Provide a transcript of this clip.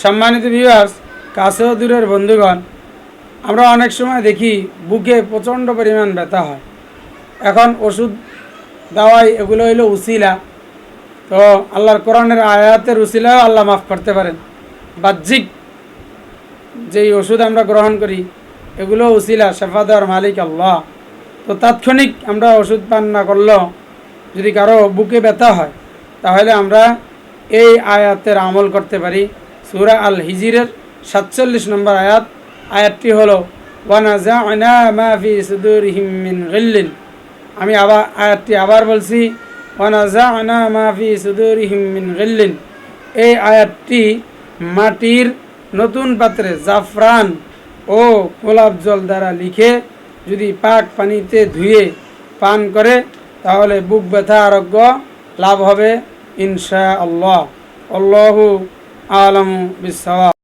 সম্মানিত ভিউয়ার্স, কাছেও দূরের বন্ধুগণ, আমরা অনেক সময় দেখি বুকে প্রচণ্ড পরিমাণ ব্যথা হয়। এখন ওষুধ দাওয়াই এগুলো হইলো উসিলা। তো আল্লাহর কোরআনের আয়াতের উসিলাও আল্লাহ মাফ করতে পারেন। বাহ্যিক যেই ওষুধ আমরা গ্রহণ করি এগুলো উসিলা, শেফা দেওয়ার মালিক আল্লাহ। তো তাৎক্ষণিক আমরা ওষুধ পান না করলেও যদি কারো বুকে ব্যথা হয় তাহলে আমরা এই আয়াতের আমল করতে পারি। সূরা আল হিজরের 47 নম্বর আয়াতটি হলো ওয়ানাযা'না মা ফি সুদুরিহিম মিন গিল্লিন। আমি আয়াতটি আবার বলছি, ওয়ানাযা'না মা ফি সুদুরিহিম মিন গিল্লিন। এই আয়াতটি মাটির নতুন পাত্রে জাফরান ও গোলাপ জল দ্বারা লিখে যদি পাক পানিতে ধুয়ে পান করে তাহলে বুক ব্যথা আরোগ্য লাভ হবে ইনশাআল্লাহ। আল্লাহু আ'লামু বিস-সাওয়াব।